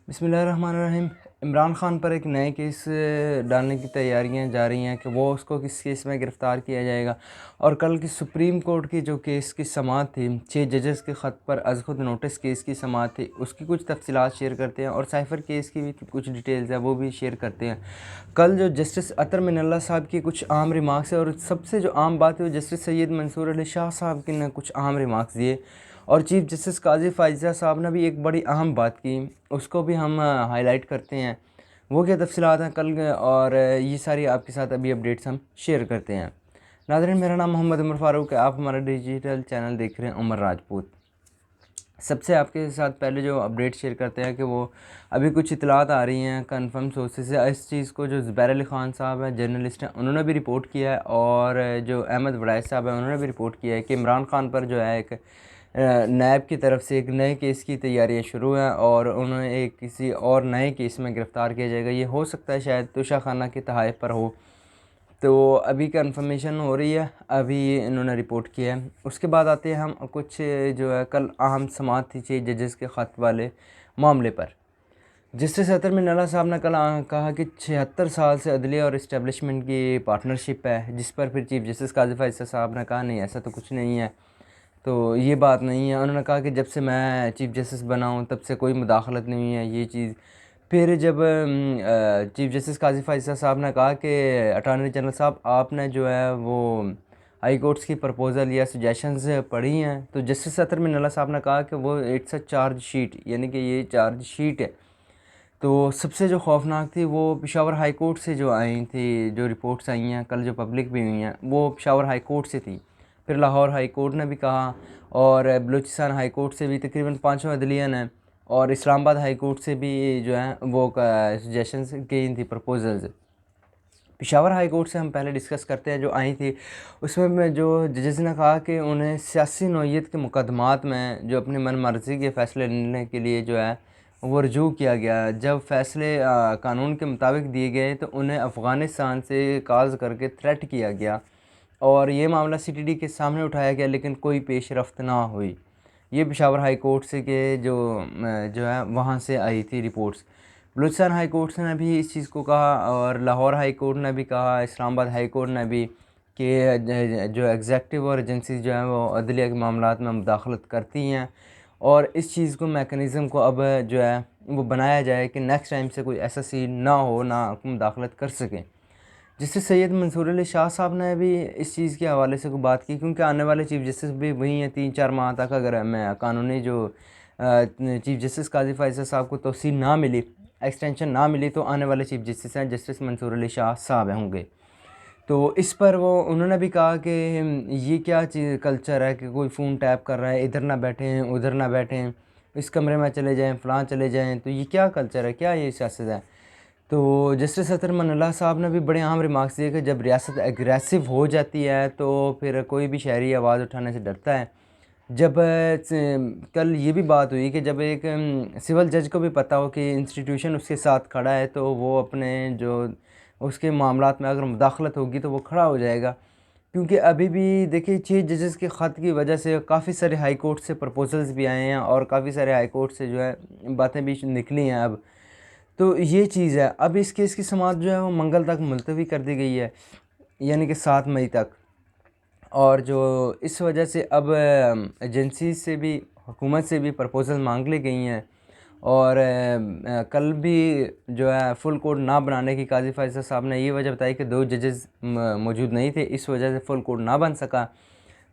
बिस्मिल्लाहिर्रहमानिर्रहीम। इमरान ख़ान पर एक नए केस डालने की तैयारियां जा रही हैं कि वो उसको किस केस में गिरफ़्तार किया जाएगा। और कल की सुप्रीम कोर्ट की जो केस की समाअत थी, 6 जजेस के ख़त पर अज़ खुद नोटिस केस की समाअत थी, उसकी कुछ तफसीलात शेयर करते हैं और साइफ़र केस की भी कुछ डिटेल्स है वो भी शेयर करते हैं। कल जो जस्टिस अतर मिनल्ला साहब की कुछ आम रिमार्क्स है और सबसे जो आम बात है वो जस्टिस सैयद मंसूर अली शाह साहब की ने कुछ आम रिमार्क्स दिए और चीफ़ जस्टिस काज़ी फ़ायज़ा साहब ने भी एक बड़ी अहम बात की, उसको भी हम हाईलाइट करते हैं। वो क्या तफ़सीलात हैं कल और ये सारी आपके साथ अभी अपडेट्स हम शेयर करते हैं। नाज़रीन, मेरा नाम मोहम्मद उमर फ़ारूक है, आप हमारा डिजिटल चैनल देख रहे हैं उमर राजपूत। सबसे आपके साथ पहले जो अपडेट शेयर करते हैं कि वो अभी कुछ इतलात आ रही हैं कंफर्म सोर्सेज से इस चीज़ को। जो ज़ुबैर अली ख़ान साहब हैं, जर्नलिस्ट हैं, उन्होंने भी रिपोर्ट किया है और जो अहमद वड़ैच साहब हैं उन्होंने भी रिपोर्ट किया है कि इमरान ख़ान पर जो है एक नैब की तरफ से एक नए केस की तैयारियां शुरू हैं और उन्हें एक किसी और नए केस में गिरफ़्तार किया जाएगा। ये हो सकता है शायद तोशा खाना के तहफ़ पर हो, तो अभी कंफर्मेशन हो रही है, अभी इन्होंने रिपोर्ट किया है। उसके बाद आते हैं हम कुछ जो है कल अहम समाअत थी 6 जजेस के ख़त वाले मामले पर। जस्टिस अतर मिनल्ला साहब ने कल कहा कि 76 साल से अदलिया और इस्टेब्लिशमेंट की पार्टनरशिप है, जिस पर फिर चीफ जस्टिस काज़ी फ़ायज़ा साहब ने कहा नहीं, ऐसा तो कुछ नहीं है, तो ये बात नहीं है। उन्होंने कहा कि जब से मैं चीफ़ जस्टिस बना हूँ तब से कोई मुदाखलत नहीं हुई है ये चीज़। फिर जब चीफ़ जस्टिस काज़ी फ़ायज़ा साहब ने कहा कि अटॉर्नी जनरल साहब आपने जो है वो हाई कोर्ट्स की प्रपोज़ल या सजेशंस पढ़ी हैं, तो जस्टिस अतर मिनल्ला साहब ने कहा कि वो इट्स अ चार्ज शीट, यानी कि ये चार्ज शीट है। तो सबसे जो खौफनाक थी वो पेशावर हाई कोर्ट से जो आई थी, जो रिपोर्ट्स आई हैं कल जो पब्लिक भी हुई हैं वो पेशावर हाई कोर्ट से थी। फिर लाहौर हाई कोर्ट ने भी कहा और बलूचिस्तान हाई कोर्ट से भी तकरीबन 5 अदलिया ने और इस्लामाबाद हाई कोर्ट से भी जो है वो सजेशंस गई थी, प्रपोजल्स। पेशावर हाई कोर्ट से हम पहले डिस्कस करते हैं जो आई थी, उसमें मैं जो जजेस ने कहा कि उन्हें सियासी नौइयत के मुकदमात में जो अपनी मन मर्ज़ी के फ़ैसले लेने के लिए जो है वो रजू किया गया। जब फ़ैसले कानून के मुताबिक दिए गए तो उन्हें अफ़गानिस्तान से कॉल्स करके थ्रेट किया गया और ये मामला सीटीडी के सामने उठाया गया, लेकिन कोई पेशरफ्त ना हुई। ये पेशावर हाई कोर्ट से के जो है वहाँ से आई थी रिपोर्ट्स। बलूचिस्तान हाई कोर्ट ने भी इस चीज़ को कहा और लाहौर हाई कोर्ट ने भी कहा, इस्लामाबाद हाई कोर्ट ने भी कि जो एग्जेक्टिव और एजेंसीज जो हैं वो अदलिया के मामलात में मुदाखलत करती हैं और इस चीज़ को मेकनिज़म को अब जो है वो बनाया जाए कि नेक्स्ट टाइम से कोई ऐसा सीन ना हो, ना मुदाखलत कर सकें। जिससे सैयद मंसूर अली शाह साहब ने भी इस चीज़ के हवाले से कोई बात की, क्योंकि आने वाले चीफ़ जस्टिस भी वही हैं 3-4 माह तक। अगर मैं कानूनी जो चीफ़ जस्टिस काज़ी फ़ायज़ा साहब को तौसील ना मिली, एक्सटेंशन ना मिली, तो आने वाले चीफ़ जस्टिस हैं जस्टिस मंसूर अली शाह साहब होंगे। तो इस पर वो उन्होंने भी कहा कि ये क्या चीज़ कल्चर है कि कोई फ़ोन टैप कर रहा है, इधर ना बैठें उधर ना बैठें, इस कमरे में चले जाएँ, फ़लाँ चले जाएँ, तो ये क्या कल्चर है, क्या ये सियासत है। तो जस्टिस अतर मिनल्ला साहब ने भी बड़े अहम रिमार्क्स दिए कि जब रियासत एग्रेसिव हो जाती है तो फिर कोई भी शहरी आवाज़ उठाने से डरता है। जब कल ये भी बात हुई कि जब एक सिविल जज को भी पता हो कि इंस्टीट्यूशन उसके साथ खड़ा है तो वो अपने जो उसके मामलात में अगर मुदाखलत होगी तो वो खड़ा हो जाएगा। क्योंकि अभी भी देखिए 6 जजेस के ख़त की वजह से काफ़ी सारे हाई कोर्ट से प्रपोजल्स भी आए हैं और काफ़ी सारे हाई कोर्ट से जो है बातें भी निकली हैं अब। तो ये चीज़ है, अब इस केस की समाअत जो है वो मंगल तक मुलतवी कर दी गई है, यानी कि 7 मई तक। और जो इस वजह से अब एजेंसी से भी, हुकूमत से भी प्रपोज़ल मांग ली गई हैं और कल भी जो है फुल कोर्ट ना बनाने की काज़ी फ़ायज़ा साहब ने ये वजह बताई कि 2 जजेस मौजूद नहीं थे, इस वजह से फुल कोर्ट ना बन सका।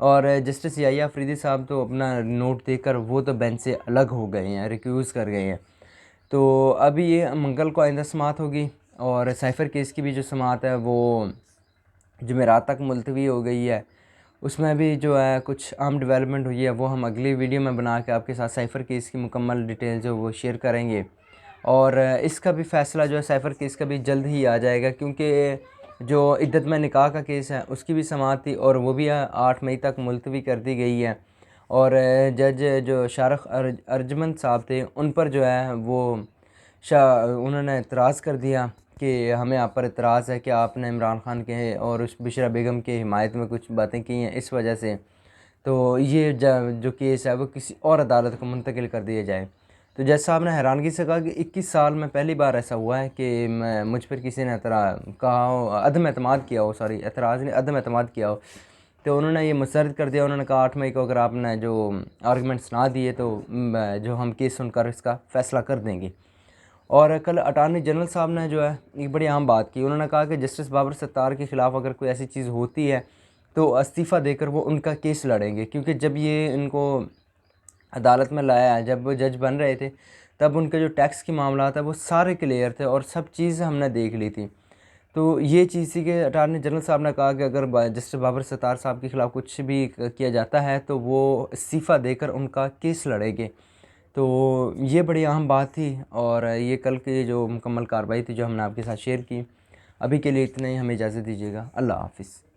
और जस्टिस याहिया अफरीदी साहब तो अपना नोट देकर वो तो बेंच से अलग हो गए हैं, रिक्यूज़ कर गए हैं। तो अभी ये मंगल को आइंदा समाअत होगी और साइफ़र केस की भी जो समाअत है वो जुमेरात तक मुलतवी हो गई है। उसमें भी जो है कुछ अहम डेवलपमेंट हुई है, वो हम अगली वीडियो में बना के आपके साथ साइफ़र केस की मुकम्मल डिटेल जो वो शेयर करेंगे। और इसका भी फ़ैसला जो है साइफ़र केस का भी जल्द ही आ जाएगा, क्योंकि जो इद्दत में निकाह का केस है उसकी भी समाअत थी और वो भी 8 मई तक मुलतवी कर दी गई है। और जज जो शारख अर्जमंद साहब थे उन पर जो है वो उन्होंने एतराज़ कर दिया कि हमें आप पर एतराज़ है कि आपने इमरान ख़ान के और उस बुशरा बेगम की हिमायत में कुछ बातें की हैं, इस वजह से तो ये जो केस है वो किसी और अदालत को मुंतकिल कर दिया जाए। तो जज साहब ने हैरानगी से कहा कि 21 साल में पहली बार ऐसा हुआ है कि मुझ पर किसी ने कहा हो, अदम एतमाद किया हो, सॉरी एतराज़ नहीं, अदम एतमाद किया हो। तो उन्होंने ये मुस्तरद कर दिया। उन्होंने कहा 8 मई को अगर आपने जो आर्गूमेंट्स ना दिए तो जो हम केस सुनकर इसका फ़ैसला कर देंगे। और कल अटार्नी जनरल साहब ने जो है एक बड़ी अहम बात की। उन्होंने कहा कि जस्टिस बाबर सत्तार के ख़िलाफ़ अगर कोई ऐसी चीज़ होती है तो इस्तीफ़ा देकर वो उनका केस लड़ेंगे, क्योंकि जब ये इनको अदालत में लाया है, जब वो जज बन रहे थे, तब उनके जो टैक्स के मामला था वो सारे क्लियर थे और सब चीज़ हमने देख ली थी। तो ये चीज़ थी कि अटार्नी जनरल साहब ने कहा कि अगर जस्टिस बाबर सत्तार साहब के ख़िलाफ़ कुछ भी किया जाता है तो वो इस्तीफ़ा देकर उनका केस लड़ेंगे। तो ये बड़ी अहम बात थी और ये कल की जो मुकम्मल कार्रवाई थी जो हमने आपके साथ शेयर की। अभी के लिए इतना ही, हमें इजाज़त दीजिएगा। अल्लाह हाफ़िज़।